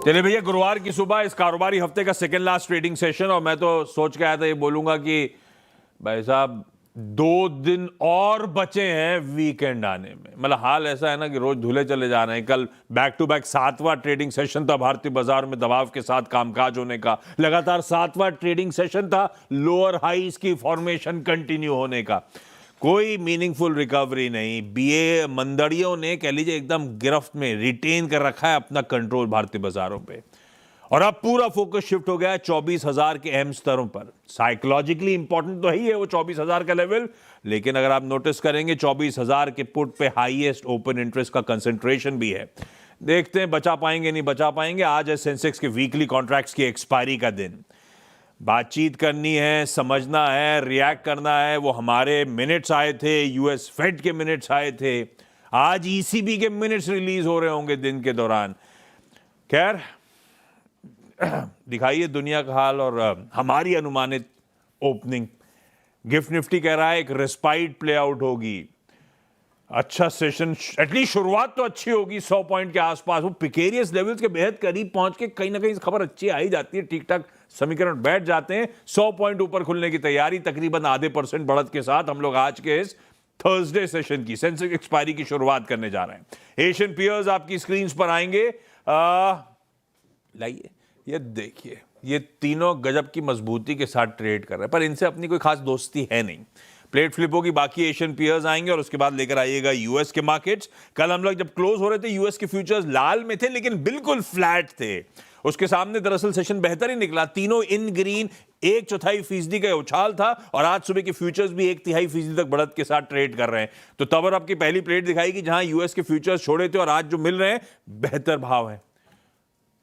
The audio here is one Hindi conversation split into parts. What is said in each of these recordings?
चलिए भैया, गुरुवार की सुबह इस कारोबारी हफ्ते का सेकेंड लास्ट ट्रेडिंग सेशन, और मैं तो सोच के आया था ये बोलूंगा कि भाई साहब 2 दिन और बचे हैं वीकेंड आने में। मतलब हाल ऐसा है ना कि रोज धुले चले जा रहे हैं। कल बैक टू बैक 7वां ट्रेडिंग सेशन था भारतीय बाजार में दबाव के साथ कामकाज होने का। लगातार 7वां ट्रेडिंग सेशन था लोअर हाईज की फॉर्मेशन कंटिन्यू होने का। कोई मीनिंगफुल रिकवरी नहीं। बीए मंदड़ियों ने कह लीजिए एकदम गिरफ्त में रिटेन कर रखा है अपना कंट्रोल भारतीय बाजारों पे, और अब पूरा फोकस शिफ्ट हो गया है 24,000 के अहम स्तरों पर। साइकोलॉजिकली इंपॉर्टेंट तो ही है वो 24,000 का लेवल, लेकिन अगर आप नोटिस करेंगे 24,000 के पुट पे हाईएस्ट ओपन इंटरेस्ट का कंसंट्रेशन भी है। देखते हैं बचा पाएंगे नहीं बचा पाएंगे। आज है सेंसेक्स के वीकली कॉन्ट्रैक्ट्स की एक्सपायरी का दिन। बातचीत करनी है, समझना है, रिएक्ट करना है। वो हमारे मिनट्स आए थे, यूएस फेड के मिनट्स आए थे, आज ईसीबी के मिनट्स रिलीज हो रहे होंगे दिन के दौरान। खैर, दिखाइए दुनिया का हाल और हमारी अनुमानित ओपनिंग। गिफ्ट निफ्टी कह रहा है एक रिस्पाइट प्ले आउट होगी। अच्छा सेशन, एटलीस्ट शुरुआत तो अच्छी होगी 100 पॉइंट के आसपास। वो पिकेरियस लेवल्स के बेहद करीब पहुंच के कहीं ना कहीं खबर अच्छी आ ही जाती है, ठीक ठाक समीकरण बैठ जाते हैं। 100 पॉइंट ऊपर खुलने की तैयारी, तकरीबन आधे % बढ़त के साथ हम लोग आज के इस थर्सडे सेशन की सेंसेक्स एक्सपायरी की शुरुआत करने जा रहे हैं। एशियन पीयर्स आपकी स्क्रीन पर आएंगे। लाइए ये देखिए, ये तीनों गजब की मजबूती के साथ ट्रेड कर रहे हैं, पर इनसे अपनी कोई खास दोस्ती है नहीं। प्लेट फ्लिप होगी, बाकी एशियन पीयर्स आएंगे और उसके बाद लेकर आइएगा यूएस के मार्केट्स। कल हम लोग जब क्लोज हो रहे थे यूएस के फ्यूचर्स लाल में थे, लेकिन बिल्कुल फ्लैट थे। उसके सामने दरअसल सेशन बेहतर ही निकला। तीनों इन ग्रीन 1/4% का उछाल था, और आज सुबह के फ्यूचर्स भी 1/3% तक बढ़त के साथ ट्रेड कर रहे हैं। तो तब और आपकी पहली प्लेट दिखाएगी जहां यूएस के फ्यूचर्स छोड़े थे और आज जो मिल रहे हैं बेहतर भाव है।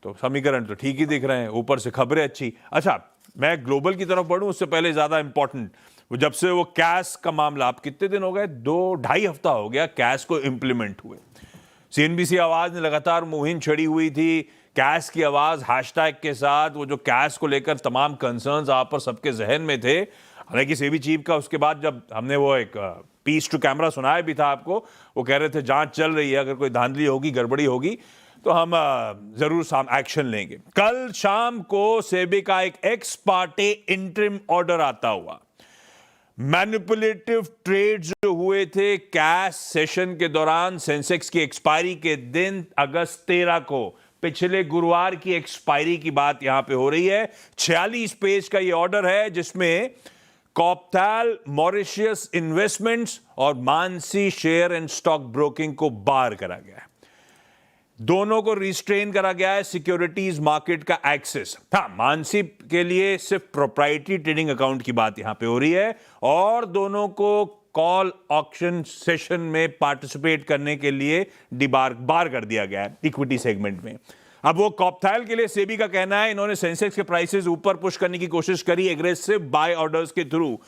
तो समीकरण तो ठीक ही दिख रहे हैं, ऊपर से खबरें अच्छी। अच्छा, मैं ग्लोबल की तरफ बढ़ूं उससे पहले ज्यादा इंपॉर्टेंट, जब से वो कैश का मामला, आप कितने दिन हो गए, 2-2.5 हफ्ता हो गया कैश को इंप्लीमेंट हुए। सीएनबीसी आवाज ने लगातार मुहिम छड़ी हुई थी, कैश की आवाज हैशटैग के साथ। वो जो कैश को लेकर तमाम कंसर्न्स आप पर सबके जहन में थे। हालांकि सेबी चीफ का उसके बाद जब हमने वो एक पीस टू कैमरा सुनाया भी था आपको, वो कह रहे थे जांच चल रही है, अगर कोई धांधली होगी, गड़बड़ी होगी तो हम जरूर एक्शन लेंगे। कल शाम को सेबी का एक एक्स पार्टे इंटरिम ऑर्डर आता हुआ। मैनिपुलेटिव ट्रेड्स जो हुए थे कैश सेशन के दौरान, सेंसेक्स की एक्सपायरी के दिन अगस्त 13 को, पिछले गुरुवार की एक्सपायरी की बात यहां पे हो रही है। 46 पेज का ये ऑर्डर है जिसमें कॉप्थैल मॉरिशियस इन्वेस्टमेंट्स और Mansi share and stock broking को बार करा गया है। दोनों को रिस्ट्रेन करा गया है सिक्योरिटीज मार्केट का एक्सेस। हाँ, मानसी के लिए सिर्फ प्रोप्राइटरी ट्रेडिंग अकाउंट की बात यहां पे हो रही है, और दोनों को कॉल ऑक्शन सेशन में पार्टिसिपेट करने के लिए बार कर दिया गया है इक्विटी सेगमेंट में। अब वो कॉप्थैल के लिए सेबी का कहना है इन्होंने सेंसेक्स के प्राइसेस ऊपर पुश करने की कोशिश करी एग्रेसिव बाय ऑर्डर्स के थ्रू।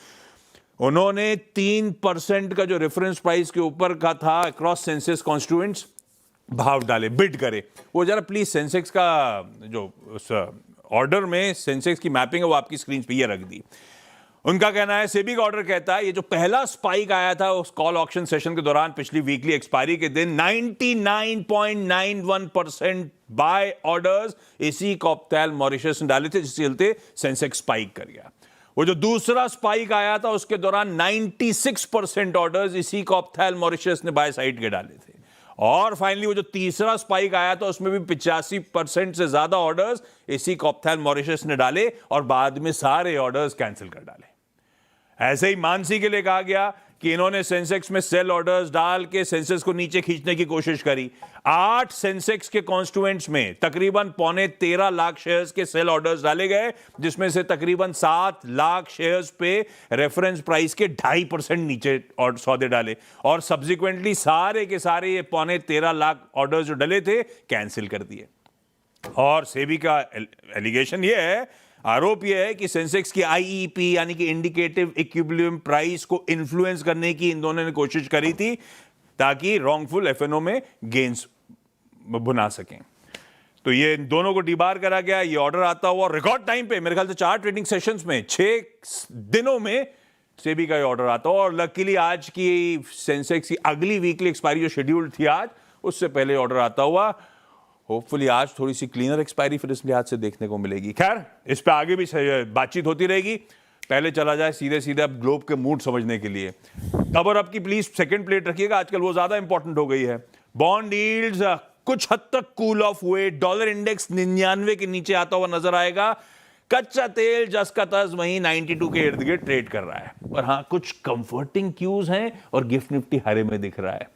उन्होंने 3% का जो रेफरेंस प्राइस के ऊपर का था अक्रॉस सेंसेक्स कॉन्स्टिट्यूएंट्स भाव डाले, बिड करे। वो जरा प्लीज सेंसेक्स का जो उस ऑर्डर में सेंसेक्स की मैपिंग है वो आपकी स्क्रीन पे ये रख दी। उनका कहना है, सेबी का ऑर्डर कहता है ये जो पहला स्पाइक आया था उस कॉल ऑक्शन सेशन के दौरान पिछली वीकली एक्सपायरी के दिन, 99.91% बाय ऑर्डर्स इसी कॉप्थैल मॉरिशस ने डाले थे, जिसके चलते सेंसेक्स स्पाइक कर गया। वो जो दूसरा स्पाइक आया था उसके दौरान 96% ऑर्डर्स इसी कॉप्थैल मॉरिशस ने बाय साइड के डाले थे। और फाइनली वो जो तीसरा स्पाइक आया था उसमें भी 85% से ज्यादा ऑर्डर्स इसी कॉप्थैल मॉरिशस ने डाले, और बाद में सारे ऑर्डर्स कैंसिल कर डाले। ऐसे ही मानसी के लिए कहा गया कि इन्होंने सेंसेक्स में सेल ऑर्डर्स डाल के सेंसेक्स को नीचे खींचने की कोशिश करी। 8 सेंसेक्स के कॉन्स्टिट्यूएंट्स में तकरीबन 13.25 लाख शेयर्स के सेल ऑर्डर्स डाले गए, जिसमें से तकरीबन 7 लाख शेयर्स पे रेफरेंस प्राइस के 2.5% नीचे और सौदे डाले, और सब्सिक्वेंटली सारे के सारे ये 13.25 लाख ऑर्डर्स जो डले थे कैंसिल कर दिए। और सेबी का एलिगेशन ये है, आरोप यह है कि सेंसेक्स की आईईपी यानी कि इंडिकेटिव इक्विलिब्रियम प्राइस को इन्फ्लुएंस करने की इन दोनों ने कोशिश करी थी, ताकि रॉन्गफुल एफएनओ में गेन्स बुना सकें। तो ये इन दोनों को डिबार करा गया। ये ऑर्डर आता हुआ रिकॉर्ड टाइम पे, मेरे ख्याल से 4 ट्रेडिंग सेशंस में 6 दिनों में सेबी का ये ऑर्डर आता हुआ, और लकीली आज की सेंसेक्स की अगली वीकली एक्सपायरी जो शेड्यूल्ड थी आज, उससे पहले ऑर्डर आता हुआ। होपफुली आज थोड़ी सी क्लीनर एक्सपायरी फिर इस लिहाज से देखने को मिलेगी। खैर, इस पे आगे भी बातचीत होती रहेगी। पहले चला जाए सीधे सीधे अब ग्लोब के मूड समझने के लिए। खबर आपकी प्लीज सेकंड प्लेट रखिएगा, आजकल वो ज्यादा इंपॉर्टेंट हो गई है। बॉन्ड यील्ड्स कुछ हद तक कूल ऑफ हुए, डॉलर इंडेक्स 99 के नीचे आता हुआ नजर आएगा। कच्चा तेल जस का तस वहीं 92 के इर्द गिर्द ट्रेड कर रहा है। और हाँ, कुछ कंफर्टिंग क्यूज हैं और गिफ्ट निफ्टी हरे में दिख रहा है।